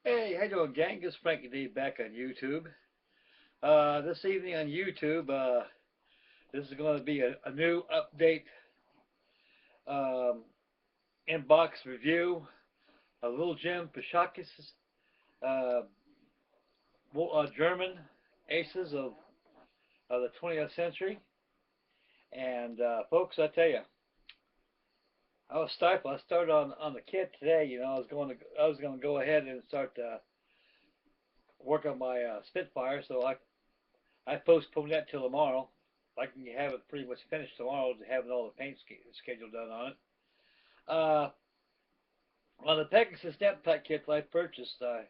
Hey, how you doing, gang? It's Frankie D back on YouTube. This evening on YouTube, this is going to be a new update um, inbox review of Little Jim Parashakis, uh, German aces of the 20th century. And folks, I tell you, I was stifled. I started on the kit today. You know, I was going to go ahead and start work on my Spitfire, so I postponed that till tomorrow. I can have it pretty much finished tomorrow, having all the paint schedule done on it. Uh, on the Pegasas depth pack kit I purchased, that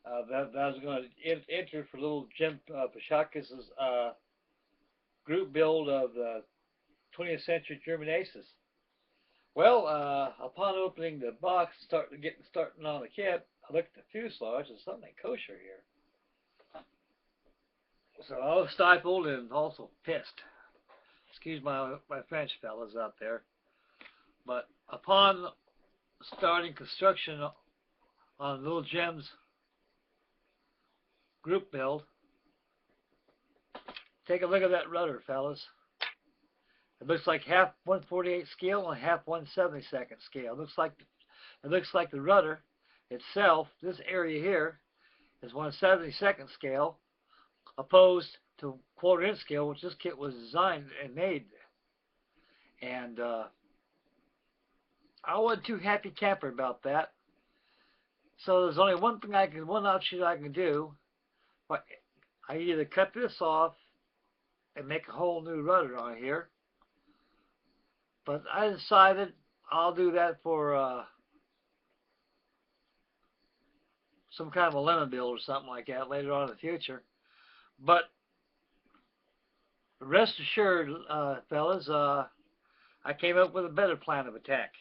I was going to enter for little Jim Parashakis' group build of the 20th century German aces. Well, upon opening the box, starting on the kit, I looked at the fuselage and something ain't kosher here. So I was stifled and also pissed. Excuse my French, fellas out there. But upon starting construction on Little Jim's group build, take a look at that rudder, fellas. It looks like half 1/48 scale and half 1/72 scale. It looks like the rudder itself, this area here, is 1/72 scale, opposed to 1/4 inch scale, which this kit was designed and made. And I wasn't too happy camper about that. So there's only one option I can do. I either cut this off and make a whole new rudder on here, but I decided I'll do that for some kind of a lemon build or something like that later on in the future. But rest assured, fellas, I came up with a better plan of attack.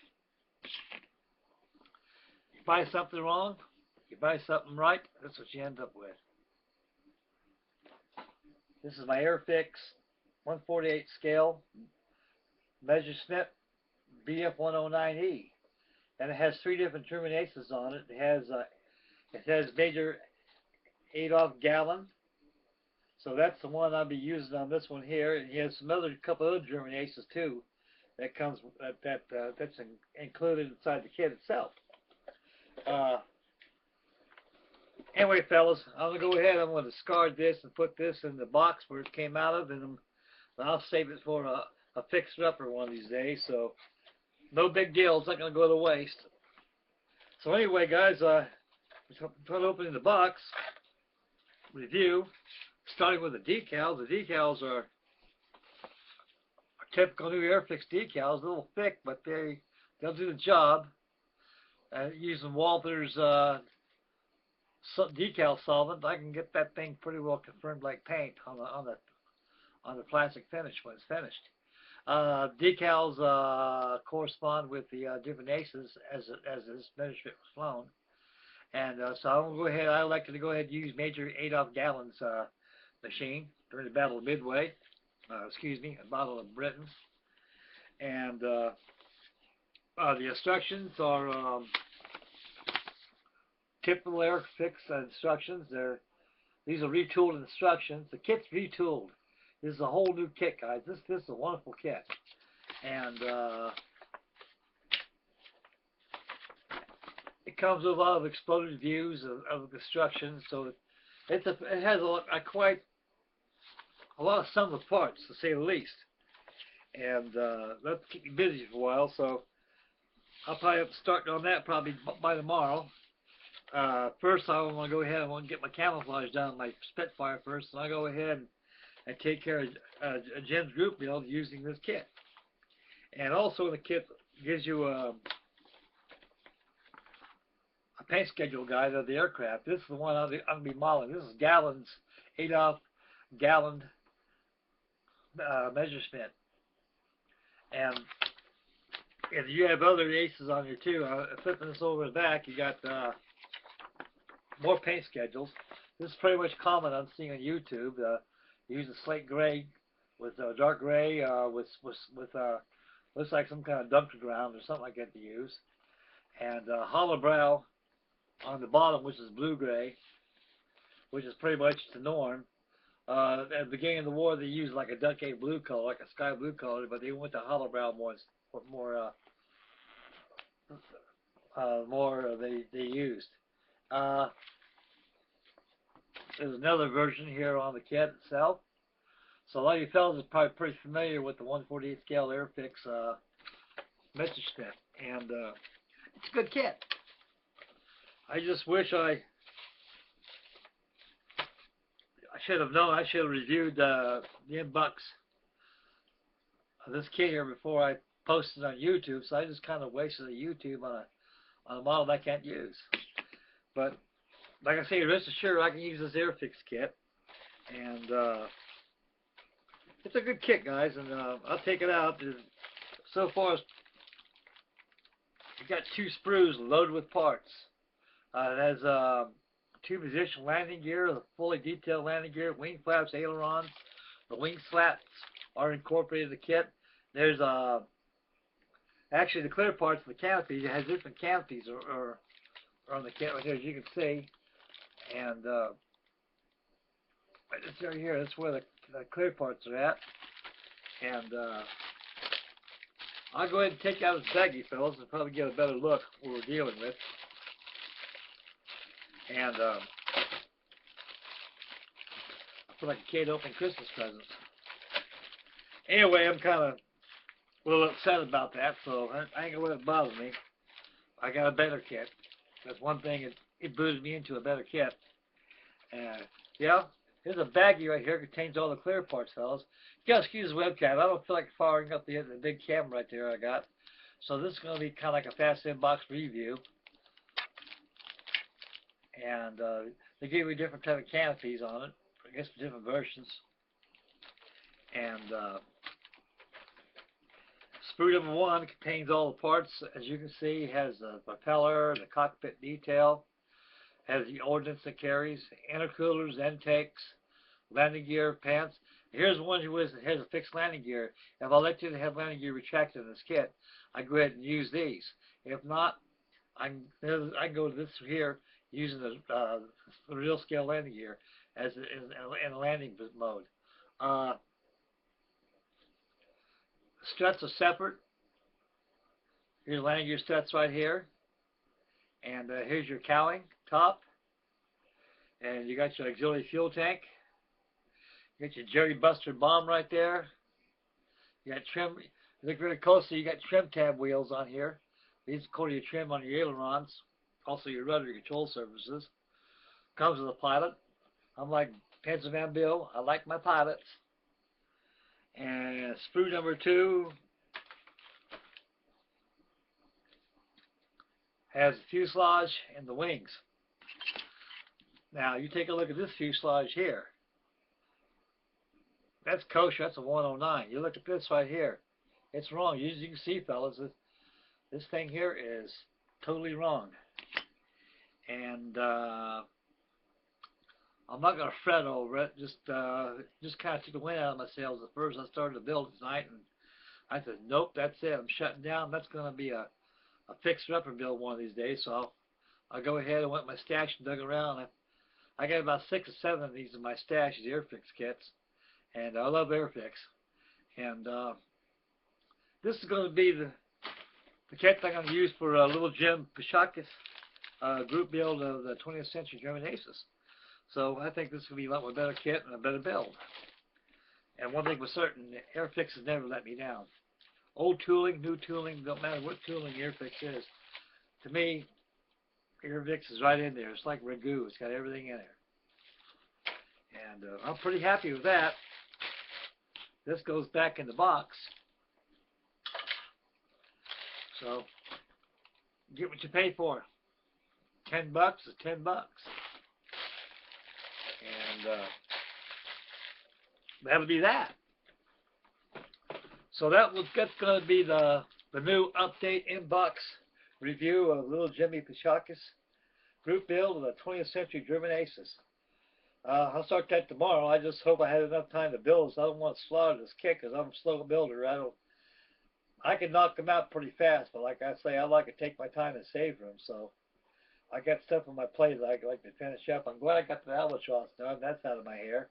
You buy something wrong, you buy something right, that's what you end up with. This is my Airfix 1/48 scale measure snip BF109E, and it has 3 different German aces on it. It has major Adolf Gallon, so that's the one I'll be using on this one here. And he has couple other German aces too. That's included inside the kit itself. Anyway, fellas, I'm gonna go ahead. I'm gonna discard this and put this in the box where it came out of, and I'll save it for a fixer-upper one of these days. So no big deal. It's not gonna go to waste. So anyway, guys, try to open the box. Review, starting with the decals. The decals are typical new Airfix decals, a little thick, but they'll do the job. Using Walther's decal solvent, I can get that thing pretty well confirmed like paint on the plastic finish when it's finished. Decals correspond with the different aces as this measurement was flown, and so I'm gonna go ahead. I elected to go ahead and use Major Adolf Gallen's machine during the Battle of Midway. A Battle of Britain, and the instructions are typical Airfix instructions. These are retooled instructions. The kit's retooled. This is a whole new kit, guys. This is a wonderful kit, and it comes with a lot of exploded views of instructions. So it has quite a lot of sum of parts, to say the least, and that'll keep me busy for a while. So I'll probably have to start on that probably by tomorrow. First, I want to go ahead. I want to get my camouflage done on my Spitfire first, and I'll go ahead and take care of a Jim's group build using this kit. And also, the kit gives you a paint schedule guide of the aircraft. This is the one I'm going to be modeling. This is Adolf Gallen measure snip. And if you have other aces on here too, flipping this over the back, you got more paint schedules. This is pretty much common I'm seeing on YouTube. You use a slate gray with dark gray with looks like some kind of dumpster ground or something like that to use, and hollow brow on the bottom, which is blue-gray, which is pretty much the norm. At the beginning of the war, they used like a duckade blue color, like a sky blue color, but they went to hollow brown ones, they used. Uh, there's another version here on the kit itself. So a lot of you fellas are probably pretty familiar with the 1/48 scale Airfix message strip, and it's a good kit. I just wish I should have known. I should have reviewed the inbox of this kit here before I posted on YouTube. So I just kind of wasted a YouTube on a model that I can't use. But like I say, rest assured I can use this Airfix kit, and it's a good kit, guys. And I'll take it out. So far, it's got 2 sprues loaded with parts. It has 2-position landing gear, the fully detailed landing gear, wing flaps, ailerons. The wing slats are incorporated in the kit. There's actually the clear parts of the canopy. It has different canopies are on the kit right here, as you can see. And right here, that's where the clear parts are at. And I'll go ahead and take out this baggie, fellas, and probably get a better look what we're dealing with. And I feel like a kid opening Christmas presents. Anyway, I'm kind of a little upset about that, so I ain't gonna let it bother me. I got a better kit. That's one thing, it booted me into a better kit. Yeah, there's a baggie right here that contains all the clear parts, fellas. You gotta excuse the webcam. I don't feel like firing up the big camera right there I got. So this is gonna be kind of like a fast inbox review. And they give you different type of canopies on it, I guess different versions. And sprue number 1 contains all the parts. As you can see, it has the propeller, the cockpit detail, has the ordnance it carries, intercoolers, intakes, landing gear, pants. Here's one that has a fixed landing gear. If I let you have landing gear retracted in this kit, I go ahead and use these. If not, I can go to this here using the real scale landing gear as in a landing mode. Struts are separate. Here's landing gear struts right here, and here's your cowling top, and you got your auxiliary fuel tank. You got your Jerry Buster bomb right there. You got trim. Look really closely. You got trim tab wheels on here. These are your trim on your ailerons. Also your rudder control surfaces. Comes with a pilot. I'm like Pennsylvania Bill. I like my pilots. And sprue number 2 has the fuselage and the wings. Now you take a look at this fuselage here. That's kosher. That's a 109. You look at this right here. It's wrong. As you can see, fellas, this thing here is totally wrong. And I'm not going to fret over it. Just kind of took the wind out of my sails at first. I started to build tonight, and I said, nope, that's it. I'm shutting down. That's going to be a fixer-upper build one of these days. So I'll go ahead and went my stash and dug around. I got about 6 or 7 of these in my stash, the Airfix kits. And I love Airfix. And this is going to be the kit I'm going to use for little Jim Parashakis group build of the 20th century German aces. So I think this will be a lot more better kit and a better build. And one thing was certain, Airfix has never let me down. Old tooling, new tooling, don't matter what tooling Airfix is. To me, Airfix is right in there. It's like ragu. It's got everything in there. And I'm pretty happy with that. This goes back in the box. So, get what you pay for. $10 is $10. And that'll be that. So that's going to be the new update inbox review of little Jimmy Parashakis group build of the 20th century German aces. I'll start that tomorrow. I just hope I had enough time to build, so I don't want to slaughter this kit because I'm a slow builder. I can knock them out pretty fast, but like I say, I like to take my time and save them. So I got stuff on my plate that I'd like to finish up. I'm glad I got the albatross done. That's out of my hair.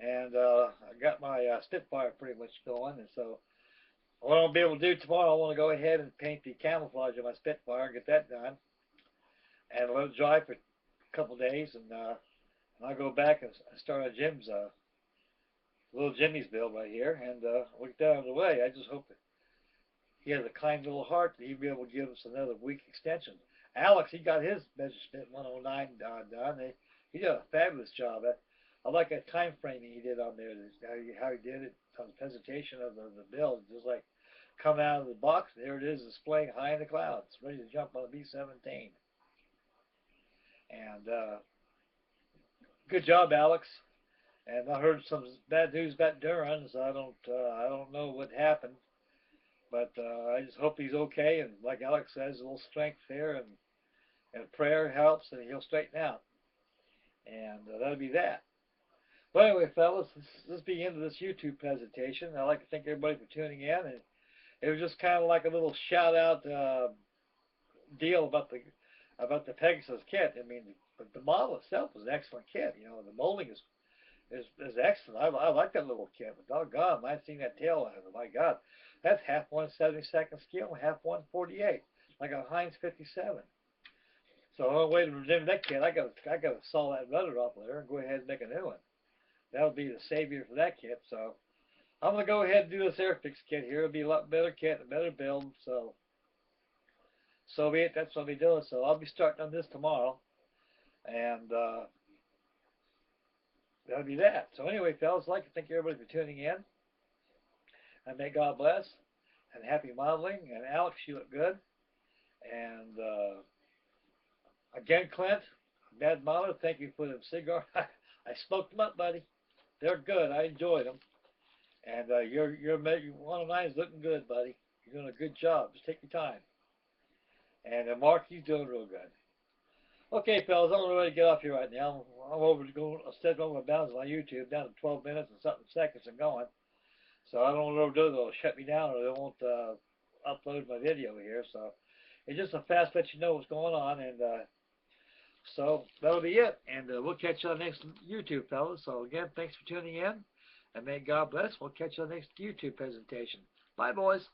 And I got my Spitfire pretty much going. And so what I'll be able to do tomorrow, I want to go ahead and paint the camouflage of my Spitfire and get that done. And let it dry for a couple days. And I'll go back and start on Jim's little Jimmy's build right here. And we'll get that out of the way. I just hope that he has a kind little heart that he'll be able to give us another week extension. Alex, he got his Measurement 109 done. He did a fabulous job. I like that time framing he did on there. How he did it on the presentation of the build. Just like coming out of the box, there it is, displaying high in the clouds, ready to jump on a B-17. And good job, Alex. And I heard some bad news about Duran, so I don't know what happened. But I just hope he's okay, and like Alex says, a little strength there, and prayer helps, and he'll straighten out. And that'll be that. But anyway, fellas, let's be into this YouTube presentation. I'd like to thank everybody for tuning in, and it was just kind of like a little shout-out deal about the Pegasus kit. I mean, the model itself was an excellent kit. You know, the molding is excellent. I like that little kit, but doggone, I've seen that tail. My God, that's half 1/72nd scale, half 1/48, like a Heinz 57. So the only way to redeem that kit, I got to saw that rudder off there and go ahead and make a new one. That'll be the savior for that kit. So I'm gonna go ahead and do this Airfix kit here. It'll be a lot better kit, a better build. So be it. That's what I'll be doing. So I'll be starting on this tomorrow, and that'll be that. So anyway, fellas, I'd like to thank everybody for tuning in, and may God bless, and happy modeling. And Alex, you look good. And again, Clint, bad modeler, thank you for them cigars. I smoked them up, buddy. They're good. I enjoyed them. And your 109 is looking good, buddy. You're doing a good job. Just take your time. And Mark, he's doing real good. Okay, fellas, I'm ready to get off here right now. I'm over to go. I set over my bounds on YouTube down to 12 minutes and something seconds and going. So I don't know what they'll do. They'll shut me down or they won't upload my video here. So it's just a fast let you know what's going on. And so that'll be it. And we'll catch you on the next YouTube, fellas. So again, thanks for tuning in. And may God bless. We'll catch you on the next YouTube presentation. Bye, boys.